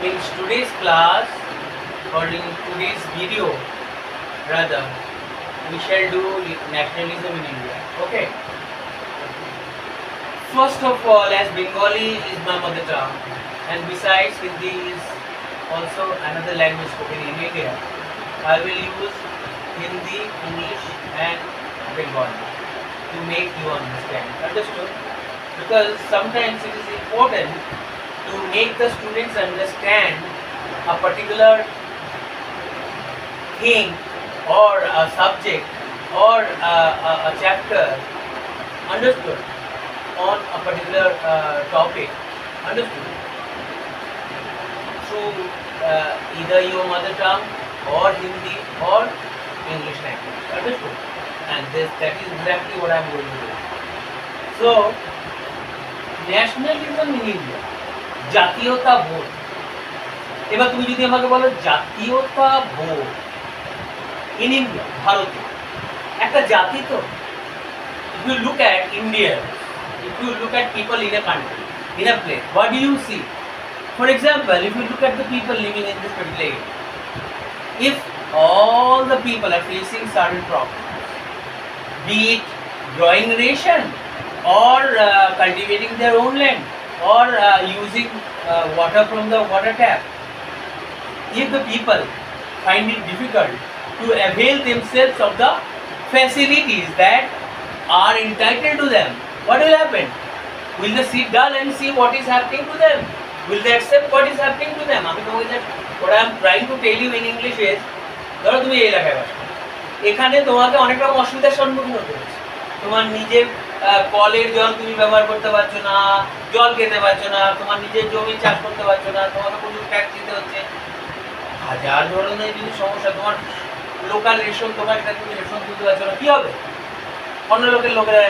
In today's class, or in today's video rather, we shall do nationalism in India. Okay. First of all, as Bengali is my mother tongue, and besides Hindi is also another language spoken in India, I will use Hindi, English and Bengali to make you understand. Understood? Because sometimes it is important to make the students understand a particular thing or a subject or a chapter, understood, on a particular topic, understood, through either your mother tongue or Hindi or English language, understood. And that is exactly what I am going to do. So, nationalism in India, জাতীয়তা বোধ। এবার তুমি যদি আমাকে বলো জাতীয়তা বোধ in India, ভারতে একটা জাতি তো। If you look at India, if you look at people in a country, in a place, what do you see? For example, if you look at the people living in this particular area, if all the people are facing certain problems, be it growing ration or cultivating their own land or using water from the water tap, if the people find it difficult to avail themselves of the facilities that are entitled to them, what will happen? Will they sit down and see what is happening to them? Will they accept what is happening to them? What I am trying to tell you in English is, ধরো তুমি এই এলাকায় বাস, এখানে তোমাকে অনেক রকম অসুবিধার সম্মুখীন হতে হচ্ছে। তোমার নিজের কলের জল তুমি ব্যবহার করতে পারছো না, জল খেতে পারছো না, তোমার নিজের জমি চাষ করতে পারছো না, তোমাকে প্রচুর ট্যাক্স দিতে হচ্ছে, হাজার ধরনের যদি সমস্যা। তোমার লোকাল রেশন দোকান, তুমি রেশন তুলতে পারছো না, কি হবে? অন্য লোকেরা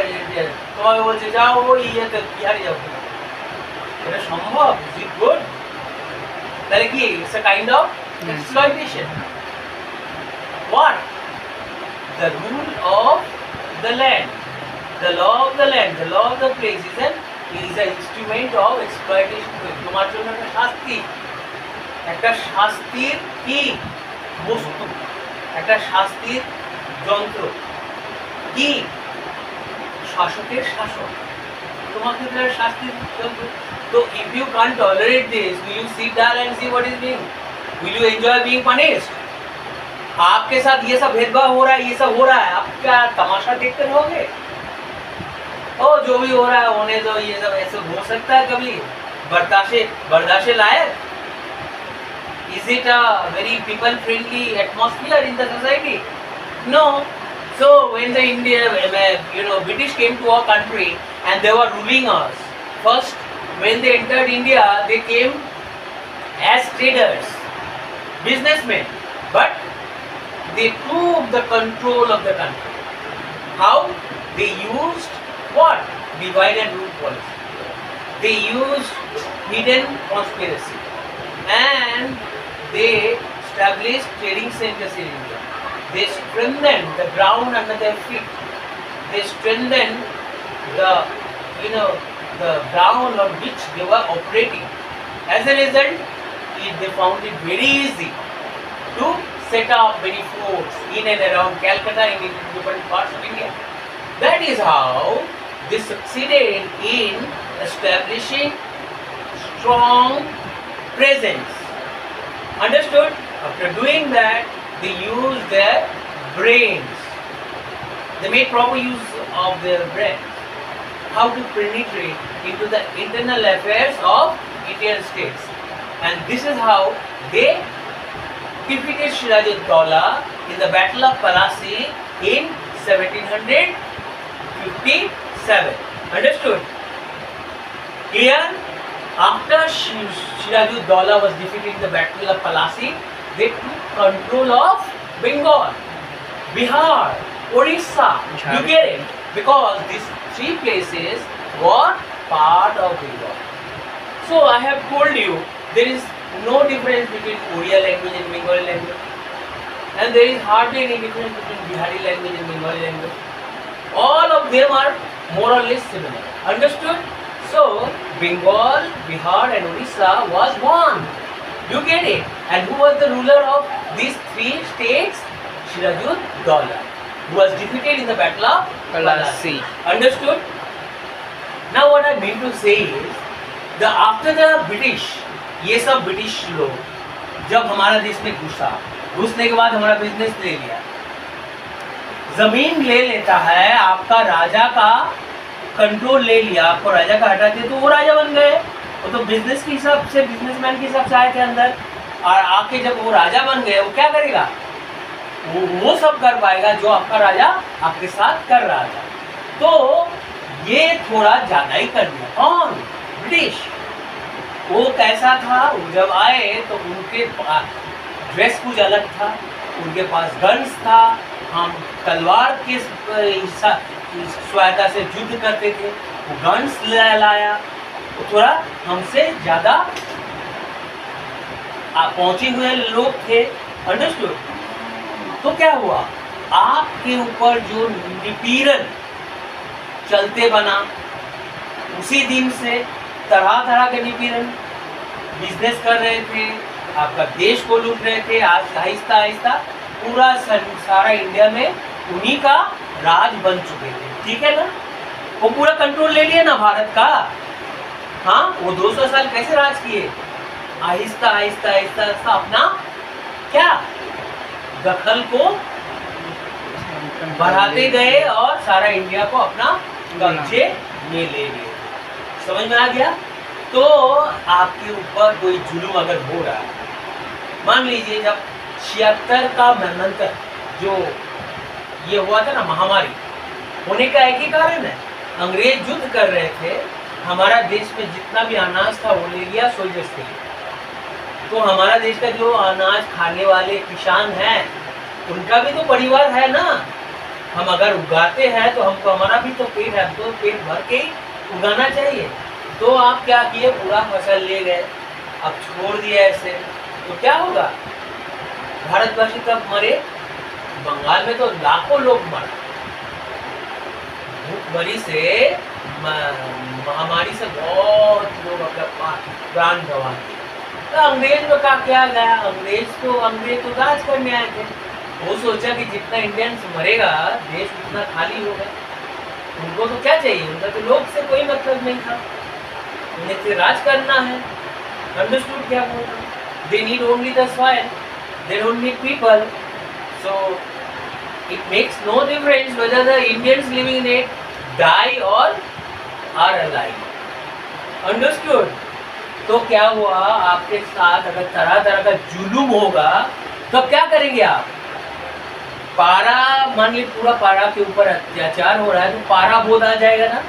তোমাকে বলছে যাও ওই ইয়েতে বিহারে যাও, এটা সম্ভব? Is it good? তাহলে কি it's a kind of exploitation. What? The rule of the land, the law of the land, the law of the place is an instrument of exploitation. তোমার জন্য একটা শাস্তির কি বস্তু, একটা শাস্তির যন্ত্র, কি শাসকের শাসক, তোমার ক্ষেত্রে শাস্তির যন্ত্র। So if you can't tolerate this, will you sit down and see what is being? Will you enjoy being punished? आपके साथ ये सब भेदभाव हो रहा है, ये सब हो रहा है, आप क्या तमाशा देखते रहोगे? ओ जो भी हो रहा है होने दो, ये सब ऐसे हो सकता है कभी बर्दाश्त लायक? Is it a very people friendly atmosphere in the society? No. So when the British came to our country and they were ruling us, first when they entered India, they came as traders, businessmen, but they took the control of the country. How? They used what? Divide and rule policy. They used hidden conspiracy, and they established trading centers in India. They strengthened the ground under their feet. They strengthened the ground on which they were operating. As a result, they found it very easy to set up many forts in and around Calcutta and in different parts of India. That is how they succeeded in establishing strong presence. Understood? After doing that, they used their brains. They made proper use of their brains. How to penetrate into the internal affairs of Indian states. And this is how they defeated Siraj-ud-Dawla in the Battle of Plassey in 1757. Understood? Clear? After Siraj-ud-Dawla was defeated in the Battle of Plassey, they took control of Bengal, Bihar, Orissa. You get it? Because these three places were part of Bengal. So I have told you there is no difference between Oriya language and Bengali language, and there is hardly any difference between Bihari language and Bengali language. All of them are more or less similar. Understood? So Bengal, Bihar and Orissa was one. You get it? And who was the ruler of these three states? Shirajud-Daulah, who was defeated in the battle of Plassey. Understood? Now what I mean to say is, after the British, ये सब British लोग जब हमारा देश में घुसने के बाद हमारा बिजनेस ले लिया, जमीन ले लेता है, आपका राजा का कंट्रोल ले लिया, आपको राजा का हटा दिया, तो वो राजा बन गए। वो तो बिजनेस के हिसाब से, बिजनेसमैन के हिसाब से आए थे अंदर, और आके जब वो राजा बन गए, वो क्या करेगा? वो सब कर पाएगा जो आपका राजा आपके साथ कर रहा था। तो ये थोड़ा ज़्यादा ही कर दिया। कौन? ब्रिटिश। वो कैसा था? वो जब आए तो उनके ड्रेस कुछ अलग था, उनके पास गन्स था, हम तलवार के सहायता से युद्ध करते थे, वो गन्स लाया, वो थोड़ा हमसे ज़्यादा पहुँचे हुए लोग थे। अंडरस्टूड? तो क्या हुआ? आपके ऊपर जो निपीड़न चलते बना, उसी दिन से तरह तरह के निपीड़न, बिजनेस कर रहे थे, आपका देश को लूट रहे थे, आज आहिस्ता आहिस्ता पूरा सारा इंडिया में उन्हीं का राज बन चुके थे। ठीक है ना? वो पूरा कंट्रोल ले लिया ना भारत का। हाँ, वो 200 साल कैसे राज किए? आहिस्ता आहिस्ता आहिस्ता आहिस्ता अपना क्या दखल को बढ़ाते गए और सारा इंडिया को अपना कब्जे में ले लिए। समझ में आ गया? तो आपके ऊपर कोई जुल्म अगर हो रहा है, मान लीजिए जब 76 का मनंतर जो ये हुआ था ना, महामारी होने का एक ही कारण है, अंग्रेज युद्ध कर रहे थे, हमारा देश में जितना भी अनाज था वो ले लिया सोल्जर्स के लिए। तो हमारा देश का जो अनाज खाने वाले किसान हैं, उनका भी तो परिवार है ना। हम अगर उगाते हैं तो हमको, हमारा भी तो पेट है, तो पेट भर के ही उगाना चाहिए। तो आप क्या किए? पूरा फसल ले गए, अब छोड़ दिया ऐसे, तो क्या होगा? भारतवासी कब मरे? बंगाल में तो लाखों लोग मरे, भूखमरी से, महामारी से बहुत लोग अपना प्राण गंवा दिए। तो अंग्रेज का क्या गया? अंग्रेज तो राज करने आए थे। वो सोचा कि जितना इंडियंस मरेगा देश उतना खाली होगा। उनको तो क्या चाहिए? उनका तो लोग से कोई मतलब नहीं था, उन्हें तो राज करना है। अंडरस्टूड क्या बोल रहा हूँ? They need only the soil, they don't need people. So it makes no difference whether the Indians living in it die और आर अलाइव। अंडरस्टूड? तो क्या हुआ आपके साथ? अगर तरह तरह का जुलूम होगा तो क्या करेंगे आप? पारा, मान ली पूरा पारा के ऊपर अत्याचार हो रहा है, तो पारा बोध आ जाएगा ना।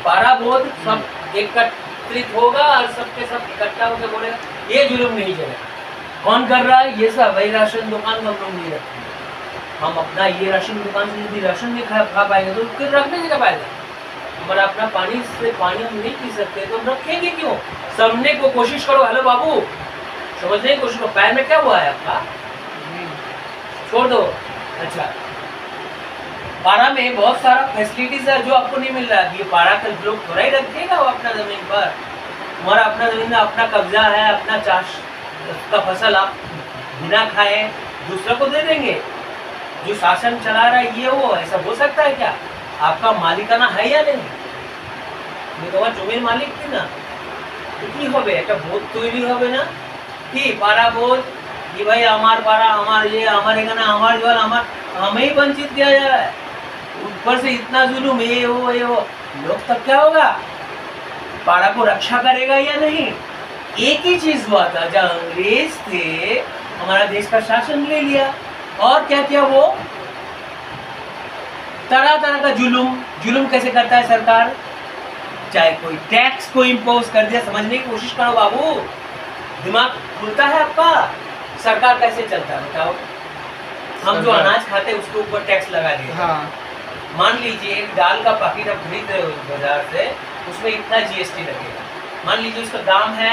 पारा बोध सब एकत्रित होगा और सबके सब इकट्ठा होकर बोलेगा ये जुलूम नहीं चलेगा। कौन कर रहा है ये सब? वही राशन दुकान हम लोग नहीं रखते। हम अपना ये राशन दुकान से यदि राशन नहीं खा पाएंगे तो फिर रखने से पाएगा। हमारा अपना पानी से पानी हम नहीं पी सकते तो हम रखेंगे क्यों? समझने को कोशिश करो। हेलो बाबू, समझने की कोशिश करो। पैर में क्या हुआ है आपका? छोड़ दो। अच्छा, पारा में बहुत सारा फैसिलिटीज है जो आपको नहीं मिल रहा है। ये पारा का लोग थोड़ा ही रखेगा वो अपना जमीन पर। हमारा अपना जमीन में अपना कब्जा है, अपना चाष का फसल आप बिना खाए दूसरे को दे देंगे। जो शासन चला रहा है ये वो, ऐसा हो सकता है क्या? आपका मालिकाना है या नहीं? ये तो जमीन मालिक थी ना, কি হবে? একটা বোধ তৈরি হবে না? কি পাড়া বোধ कि भाई हमार पारा, हमार ये, हमारे गाना, हमार जल, हमार हमें ही वंचित किया जा रहा है। ऊपर से इतना जुलूम, ये वो लोग तब क्या होगा? पारा को रक्षा करेगा या नहीं? एक ही चीज हुआ था, जब अंग्रेज थे हमारा देश का शासन ले लिया और क्या किया? वो तरह तरह का जुलूम कैसे करता है सरकार? चाहे कोई टैक्स को इम्पोज कर दिया। समझने की कोशिश करो बाबू, दिमाग खुलता है आपका। सरकार कैसे चलता है बताओ? हम जो अनाज खाते हैं उसके ऊपर टैक्स लगा दिया। हाँ। मान लीजिए एक दाल का पैकेट आप खरीद रहे हो बाजार से, उसमें इतना जीएसटी लगेगा। मान लीजिए उसका दाम है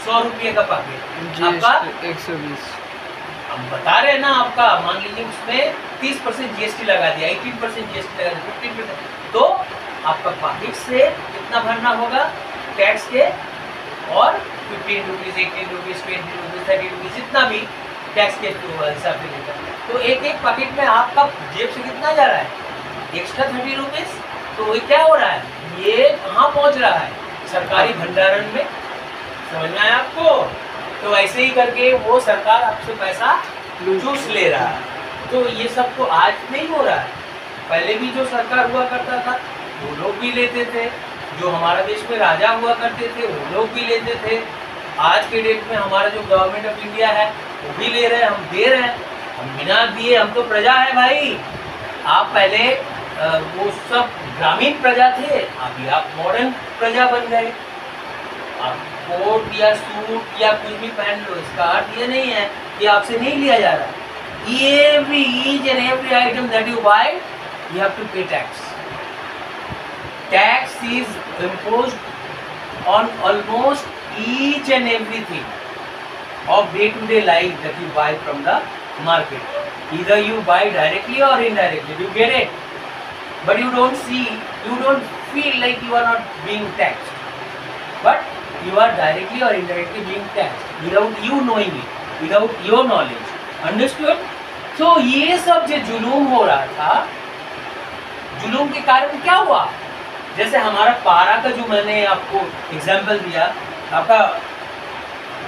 100 रुपये का पैकेट, आपका 120। हम बता रहे हैं ना आपका, मान लीजिए उसमें 30% जीएसटी लगा दिया, 18% जीएसटी लगा दिया, 15%, तो आपका पैकेट से कितना भरना होगा टैक्स के? और 15 रुपीज़, 18 रुपीज़, 20 रुपीज़, 30 रुपीज जितना भी टैक्स के हिसाब से लेकर, तो एक एक पैकेट में आपका जेब से कितना जा रहा है, एक्स्ट्रा 30 रुपीज। तो ये क्या हो रहा है, ये कहाँ पहुँच रहा है, सरकारी भंडारण में। समझ में आया आपको? तो ऐसे ही करके वो सरकार आपसे पैसा चूस ले रहा है। तो ये सब तो आज नहीं हो रहा है, पहले भी जो सरकार हुआ करता था वो लोग भी लेते थे, जो हमारा देश में राजा हुआ करते थे वो लोग भी लेते थे। आज के डेट में हमारा जो गवर्नमेंट ऑफ इंडिया है वो भी ले रहे हैं, हम दे रहे हैं। हम बिना दिए, हम तो प्रजा है भाई। आप पहले वो सब ग्रामीण प्रजा थे, अभी आप मॉडर्न प्रजा बन गए। आप कोट या सूट या कुछ भी पहन लो, इसका अर्थ ये नहीं है कि आपसे नहीं लिया जा रहा। each and every item that you buy, you have to pay tax. Tax is imposed on almost each and everything of day-to-day life that you buy from the market. Either you buy directly or indirectly. You get it? But you don't see, you don't feel like you are not being taxed. But you are directly or indirectly being taxed without you knowing it, without your knowledge. Understood? तो ये सब जो जुलूम हो रहा था, जुलूम के कारण क्या हुआ, जैसे हमारा पारा का जो मैंने आपको एग्जाम्पल दिया, आपका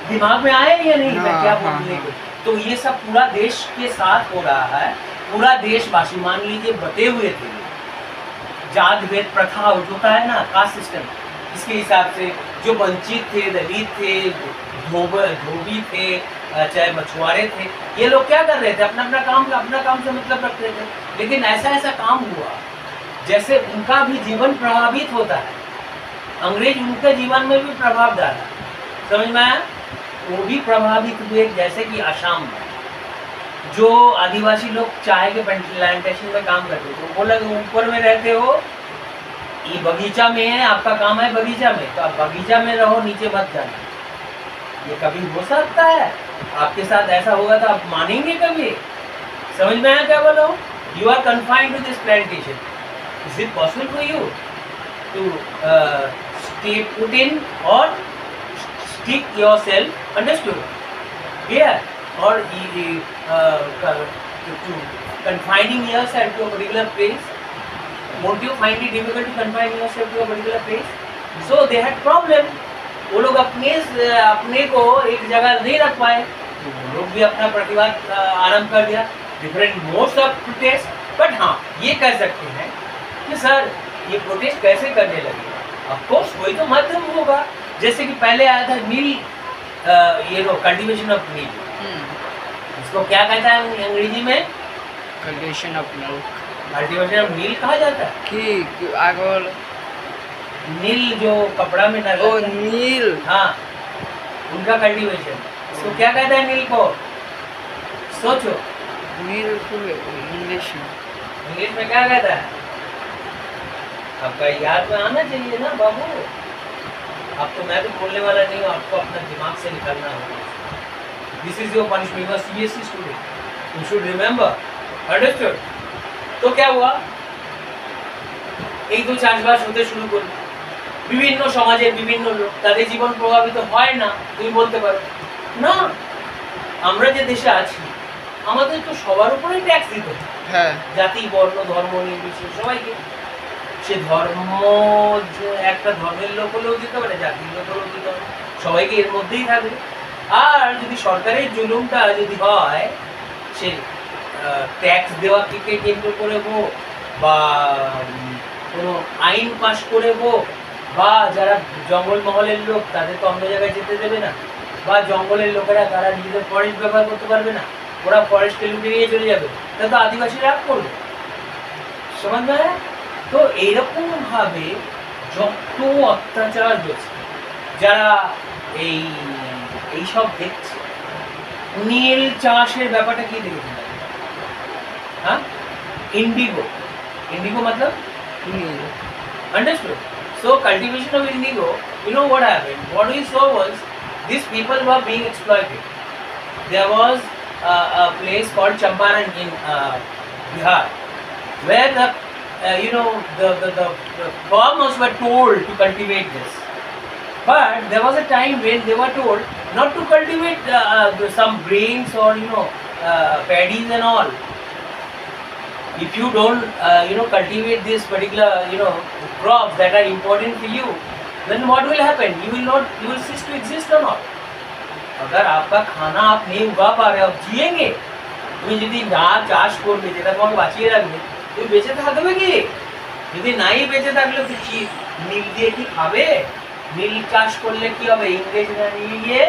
दिमाग में आया या नहीं मैं क्या बोलने को? तो ये सब पूरा देश के साथ हो रहा है। पूरा देशवासी मान लीजिए बटे हुए थे, जात भेद प्रथा जो होता है ना, कास्ट सिस्टम, इसके हिसाब से जो वंचित थे, दलित थे, धोबी थे, चाहे मछुआरे थे, ये लोग क्या कर रहे थे, अपना अपना काम से मतलब रखते थे। लेकिन ऐसा काम हुआ जैसे उनका भी जीवन प्रभावित होता है, अंग्रेज उनके जीवन में भी प्रभाव डाला। समझ में आया? वो भी प्रभावित हुए, जैसे कि असम में जो आदिवासी लोग चाय के प्लांटेशन में काम करते थे, वो लोग ऊपर में रहते हो, ये बगीचा में है, आपका काम है बगीचा में, तो आप बगीचा में रहो, नीचे मत जाना। ये कभी हो सकता है आपके साथ ऐसा होगा तो आप मानेंगे कभी? समझ में आया क्या बोला हूँ? You are confined to this plantation, is it possible for you to stay put in और स्टिक योरसेल्फ, अंडरस्टूड? क्लियर? और to confining yourself to a particular place, won't you find it difficult to confine yourself to a particular place? So they had problem. वो लोग अपने को एक जगह नहीं रख पाए, तो वो लोग भी अपना प्रतिवाद आरंभ कर दिया, different modes of protest. But हाँ, ये कह सकते हैं कि सर ये प्रोटेस्ट कैसे करने लगे? ऑफ कोर्स कोई तो माध्यम होगा, जैसे कि पहले आया था मिल, ये नो कल्टीवेशन ऑफ मिल, इसको क्या कहता है अंग्रेजी में? Cultivation of milk. Cultivation of neel कहा जाता है कि आगे नील जो कपड़ा में डाला, ओ नील, हाँ, उनका कल्टीवेशन। इसको क्या कहता है नील को? सोचो, नील को इंग्लिश में क्या कहता है? आपका याद में आना चाहिए ना बाबू। अब तो मैं तो बोलने वाला नहीं हूँ, आपको अपना दिमाग से निकालना होगा। This is your punishment, CBSE student, you should remember, understood? तो क्या हुआ, এই তো চাষবাস হতে শুরু করলো, বিভিন্ন সমাজের বিভিন্ন লোক, তাদের জীবন প্রভাবিত হয় না? তুমি বলতে পারো না, আমরা যে দেশে আছি আমাদের তো সবার উপরেই ট্যাক্স দিতে হয়, হ্যাঁ, জাতি বর্ণ ধর্ম নির্বিশেষে সবাইকে। সে ধর্ম একটা ধর্মের লোক হলেও দিতে পারে, জাতির লোক হলেও দিতে পারে, সবাইকে এর মধ্যেই থাকবে। আর যদি সরকারের জুলুমটা যদি হয়, সে ট্যাক্স দেওয়াকে কেন্দ্র করে হোক, বা কোনো আইন পাশ করে হোক, বা যারা জঙ্গল মহলের লোক তাদের তো অন্য জায়গায় যেতে দেবে না, বা জঙ্গলের লোকেরা তারা নিজেদের ফরেস্ট ব্যবহার করতে পারবে না, ওরা ফরেস্টকে লুটে নিয়ে চলে যাবে, তাহলে তো আদিবাসী রাগ করবে। সমাজ না? তো এইরকমভাবে যত অত্যাচার হচ্ছে, যারা এইসব দেখছে, নীল চাষের ব্যাপারটা কি দেখেছেন? हाँ, इंडिगो, इंडिगो मतलब understood? So cultivation of indigo, you know what happened? What we saw was these people were being exploited. There was a place called Champaran in Bihar, where the farmers were told to cultivate this, but there was a time when they were told not to cultivate some grains or paddies and all. If you don't cultivate this particular crops that are important for you, then what will happen? You will cease to exist or not. अगर आपका खाना आप नहीं उगा पा रहे, आप जिएंगे তুমি যদি না চাষ করবে, যেটা তোমাকে বাঁচিয়ে রাখবে, তুমি বেঁচে থাকবে কি? যদি নাই বেঁচে থাকলে তুই কি নীল দিয়ে কি খাবে? নীল চাষ করলে কি হবে? ইংরেজরা নিয়ে গিয়ে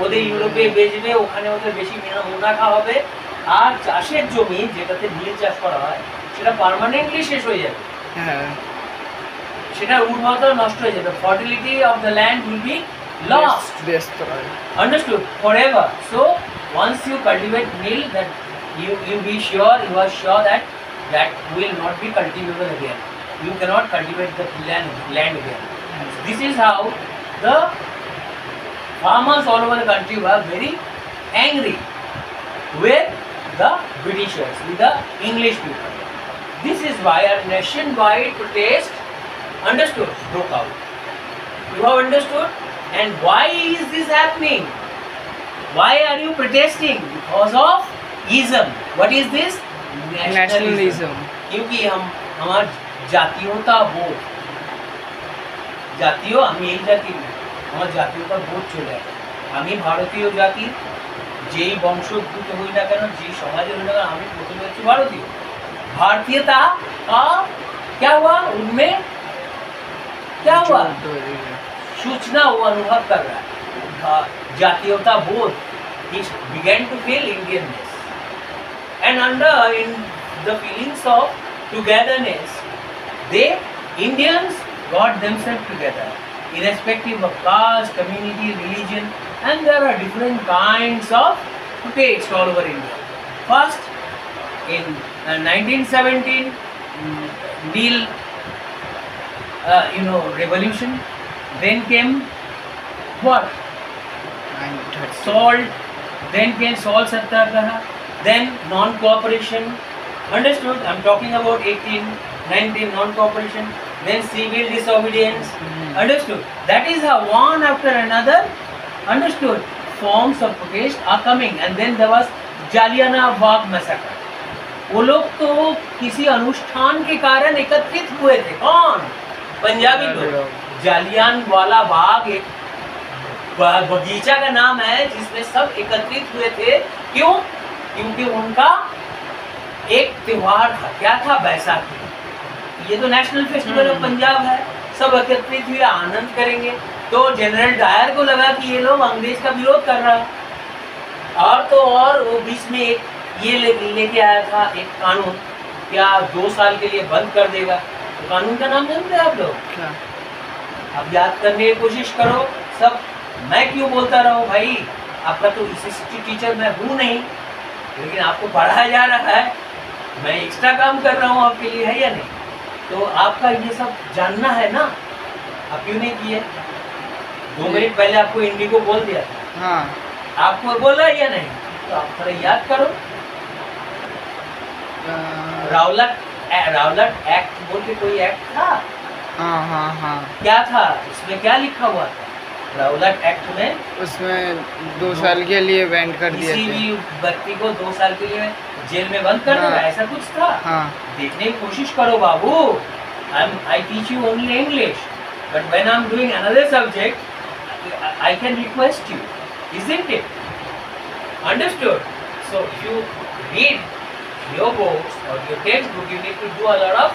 ওদের ইউরোপে বেচবে, ওখানে ওদের বেশি মুনাফা হবে, আর চাষের জমি যেটাতে নীল চাষ করা হয় সেটা পার্মানেন্টলি শেষ হয়ে যাবে, হ্যাঁ, সেটা উর্বরতা নষ্ট হয়ে যাবে, fertility of the land will be lost. destroyed. Understood? Forever. So once you cultivate nil, that you are sure that will not be cultivable again. You cannot cultivate the land again. This is how the farmers all over the country were very angry with the Britishers, with the English people. This is why a nationwide protest, understood, broke out. You have understood? And why is this happening? Why are you protesting? Because of ism. What is this? Nationalism. क्योंकि हमार জাতীয়তা বোধ, জাতীয় আমি এই জাতির, আমার জাতীয়তা বোধ চলে আসে। আমি ভারতীয় জাতির, যেই বংশোদ্ভূত হই না কেন, যেই সমাজে হই না কেন, আমি প্রথমে হচ্ছে ভারতীয়। भारतीयता का क्या हुआ उनमें, क्या हुआ? सूचना वो अनुभव कर रहा है, जातीयता बोध, he began to feel Indianness, and under in the feelings of togetherness, they Indians got themselves together, irrespective of caste, community, religion, and there are different kinds of protests all over India. First, in 1917, Neel, revolution. Then came what? Salt. Then came salt satyagraha. Then non-cooperation. Understood? I'm talking about 1819 non-cooperation. Then civil disobedience. Understood? That is how one after another, understood, forms of protest are coming. And then there was Jallianwala Bagh massacre. वो लोग तो किसी अनुष्ठान के कारण एकत्रित हुए थे। कौन? पंजाबी लोग। जालियानवाला बाग एक बगीचा का नाम है जिसमें सब एकत्रित हुए थे। क्यों? क्योंकि उनका एक त्योहार था। क्या था? बैसाखी। ये तो नेशनल फेस्टिवल ऑफ पंजाब है, सब एकत्रित हुए आनंद करेंगे। तो जनरल डायर को लगा कि ये लोग अंग्रेज का विरोध कर रहा है, और तो और वो बीच में एक ये लेके आया था एक कानून, क्या 2 साल के लिए बंद कर देगा। तो कानून का नाम जानते हैं आप लोग? क्या? अब याद करने की कोशिश करो सब। मैं क्यों बोलता रहा हूँ भाई, आपका तो हिस्ट्री टीचर मैं हूँ नहीं, लेकिन आपको पढ़ाया जा रहा है, मैं एक्स्ट्रा काम कर रहा हूँ आपके लिए, है या नहीं? तो आपका ये सब जानना है ना, आप क्यों नहीं किए? 2 मिनट पहले आपको इंडिगो बोल दिया था, हाँ, आपको बोला या नहीं? तो आप थोड़ा याद करो। रावलट एक्ट बोल के कोई एक्ट था? हाँ। क्या था इसमें, क्या लिखा हुआ था रावलट एक्ट में? उसमें 2 साल के लिए बैंड कर दिया किसी था। भी व्यक्ति को 2 साल के लिए जेल में बंद कर देगा, ऐसा कुछ था? हाँ। देखने की कोशिश करो बाबू। I teach you only English, but when I'm doing another subject, I can request you, isn't it? Understood? So if you read your books or your textbook, you need to do a lot of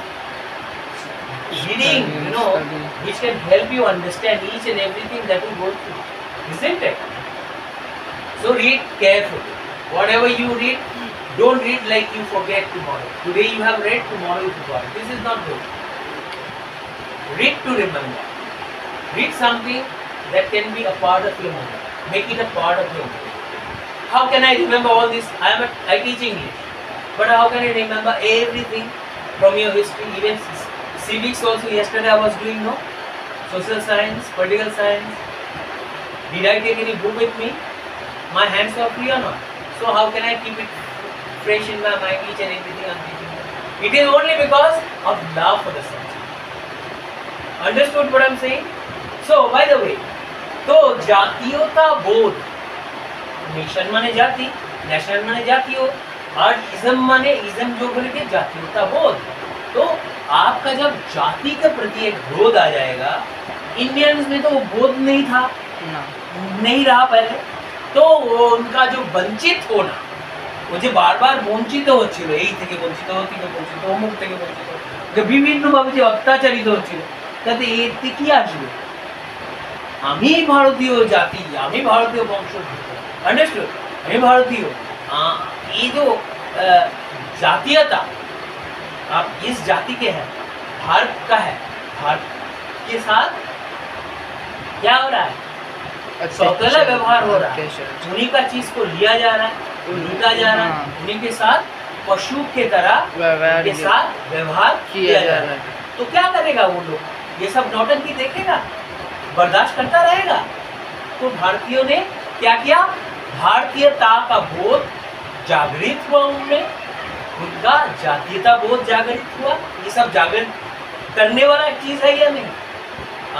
reading, Study. which can help you understand each and everything that you go through, isn't it? So read carefully. Whatever you read, don't read like you forget tomorrow. Today you have read, tomorrow you forgot. This is not good. Read to remember. Read something that can be a part of your memory. Make it a part of your memory. How can I remember all this? I teach English, but how can I remember everything from your history? Even civics also. Yesterday I was doing social science, political science. Did I take any book with me? My hands are free or not? So how can I keep it fresh in my mind, each and everything I'm teaching? It is only because of love for the subject. Understood what I'm saying? So, by the way, तो जातीयता बोध, nation माने जाति, national माने जातीय, और ism माने ism जो बोले के जातीयता बोध। तो आपका जब जाति के प्रति एक बोध आ जाएगा, इंडियंस में तो वो बोध नहीं था, ना नहीं रहा पहले, तो वो उनका जो वंचित होना, वो जो बार बार वंचित হচ্ছিল, এই থেকে বঞ্চিত থেকে বঞ্চিত, অমুক থেকে বঞ্চিত, যে বিভিন্নভাবে যে অত্যাচারিত হচ্ছিল, তাতে এতে কি আসবে? আমি ভারতীয় জাতি, আমি ভারতীয় বংশোদ্ভূত, अंडरस्टूड, আমি ভারতীয়, ये जो जातीयता, आप इस जाति के हैं, भारत का है, भारत के साथ क्या हो रहा है? सौतेला व्यवहार हो रहा है, उन्हीं का चीज को लिया जा रहा है, लूटा जा रहा है, उन्हीं के साथ पशु के तरह उनके साथ व्यवहार किया जा रहा है। तो क्या करेगा वो लोग? ये सब नौटंकी देखेगा, बर्दाश्त करता रहेगा? तो भारतीयों ने क्या किया? भारतीयता का बोध जागृत हुआ उनमें, उनका जातीयता बोध जागृत हुआ। ये सब जागृत करने वाला एक चीज है या नहीं?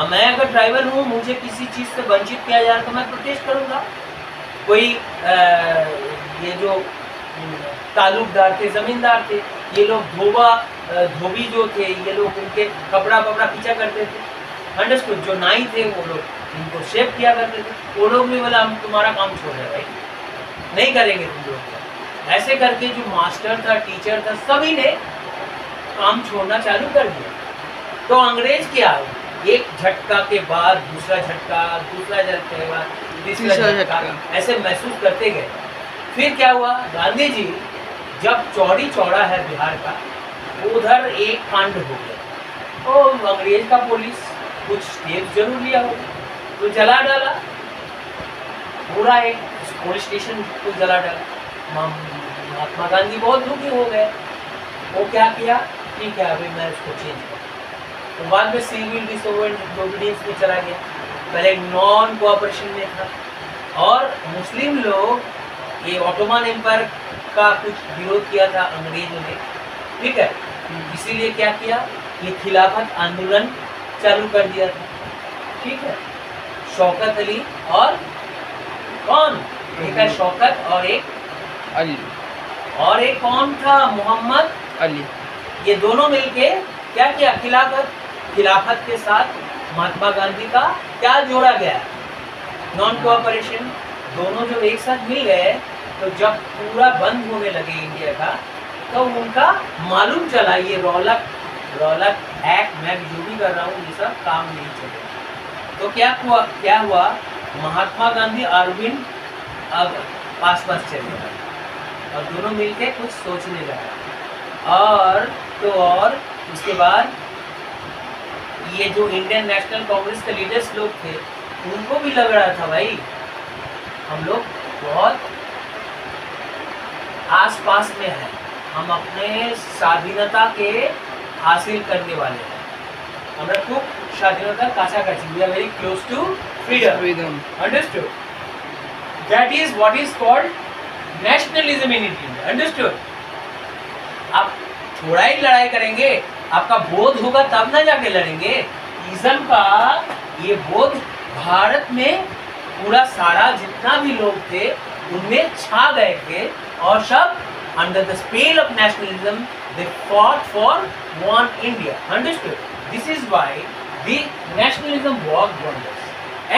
मैं अगर ड्राइवर हूँ, मुझे किसी चीज से वंचित किया जा रहा है तो मैं प्रोटेस्ट करूंगा। कोई ये जो ताल्लुकदार थे, जमींदार थे, ये लोग धोबी जो थे, ये लोग उनके कपड़ा पीछा करते थे, अंडरस्टूड, जो नाई थे वो लोग इनको शेप किया करते थे, वो लोग भी बोला हम तुम्हारा काम छोड़ रहे भाई, नहीं करेंगे तुम लोग। ऐसे करके जो मास्टर था, टीचर था, सभी ने काम छोड़ना चालू कर दिया। तो अंग्रेज क्या, एक झटका के बाद दूसरा झटका, दूसरा झटके के बाद तीसरा झटका, ऐसे महसूस करते गए। फिर क्या हुआ? गांधी जी जब चौड़ी चौड़ा है बिहार का, उधर एक कांड हो गया, तो अंग्रेज का पुलिस कुछ स्टेप जरूर लिया हो, तो जला डाला पूरा एक पुलिस स्टेशन को जला डाला। महात्मा गांधी बहुत दुखी हो गए। वो क्या किया? ठीक है, अभी मैं उसको चेंज करूँ। तो बाद में सिविल डिसोबीडियंस में चला गया, पहले नॉन कोऑपरेशन में था, और मुस्लिम लोग ये ऑटोमन एम्पायर का कुछ विरोध किया था अंग्रेजों ने, ठीक है, इसीलिए क्या किया? ये खिलाफत आंदोलन चालू कर दिया था, ठीक है। शौकत अली और कौन, एक है शौकत और एक अली, और एक कौन था? मोहम्मद अली। ये दोनों मिलके क्या किया? खिलाफत के साथ महात्मा गांधी का क्या जोड़ा गया? Non cooperation. दोनों जब एक साथ मिल गए, तो जब पूरा बंद होने लगे इंडिया का, तो उनका मालूम चला ये रौलक एक्ट, मैं जो भी कर रहा हूँ ये सब काम नहीं चलेगा। तो क्या हुआ? महात्मा गांधी अरविंद अब पास चले गए, और दोनों मिलके कुछ सोचने लगा। और उसके बाद ये जो इंडियन नेशनल कांग्रेस के लीडर्स लोग थे, उनको भी लग रहा था भाई हम लोग बहुत आसपास में हैं, हम अपने स्वाधीनता के हासिल करने वाले हैं, আমরা খুব স্বাধীনতার কাছাকাছি, we are very close to freedom. Understood? That is what is called nationalism in India. Understood? आप थोड़ा ही लड़ाई करेंगे, आपका बोध होगा तब ना जाके लड़ेंगे। इज्म का ये बोध भारत में पूरा सारा जितना भी लोग थे उनमें छा गए थे, और सब under the spell of nationalism they fought for one India. Understood? This is why the nationalism worked wonders,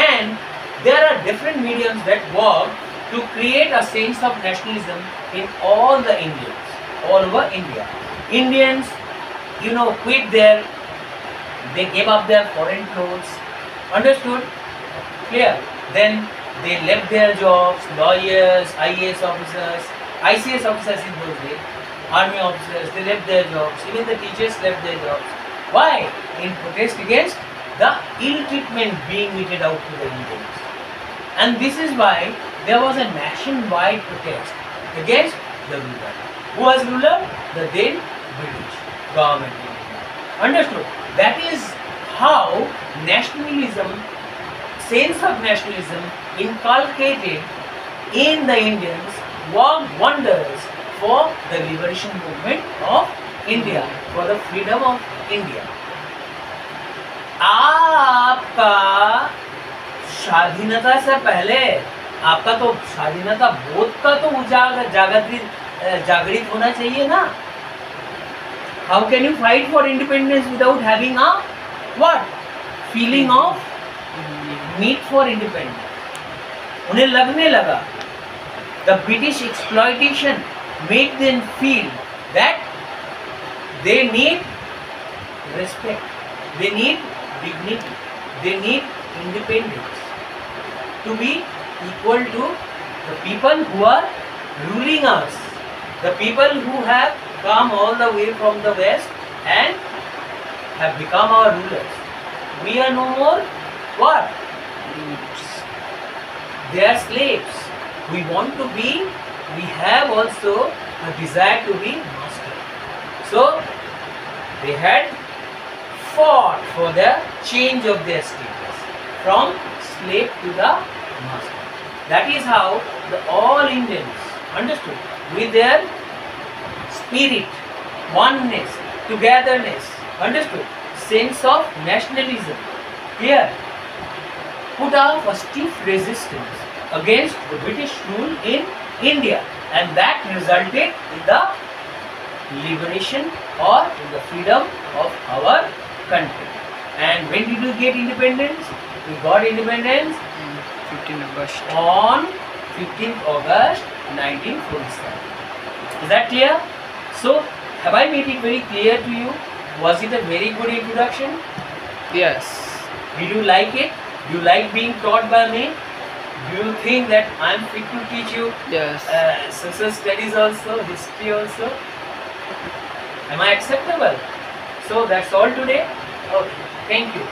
and there are different mediums that work to create a sense of nationalism in all the Indians, all over India. Indians, quit they gave up their foreign clothes. Understood? Clear? Then they left their jobs, lawyers, IAS officers, ICS officers in those days, army officers, they left their jobs, even the teachers left their jobs. Why? In protest against the ill treatment being meted out to the Indians. And this is why there was a nationwide protest against the ruler. Who was ruler? The then British government. Understood? That is how nationalism, sense of nationalism inculcated in the Indians worked wonders for the liberation movement of India, for the freedom of India. आपका स्वाधीनता से पहले आपका तो स्वाधीनता बोध का तो जागृत होना चाहिए ना. How can you fight for independence without having a what feeling of need for independence. उन्हें लगने लगा the British exploitation made them feel that they need respect, they need dignity, they need independence to be equal to the people who are ruling us, the people who have come all the way from the west and have become our rulers. We are no more what? They are slaves. We want to be, we have also a desire to be master. So they had fought for the change of their status from slave to the master. That is how all Indians understood with their spirit, oneness, togetherness, understood, sense of nationalism, clear, put up a stiff resistance against the British rule in India, and that resulted in the liberation or in the freedom of our country. And when did we get independence? We got independence 15 August. on 15th August 1947. Is that clear? So, have I made it very clear to you? Was it a very good introduction? Yes. Did you like it? Do you like being taught by me? Do you think that I am fit to teach you Yes. social studies also, history also? Am I acceptable? So that's all today. Okay, thank you.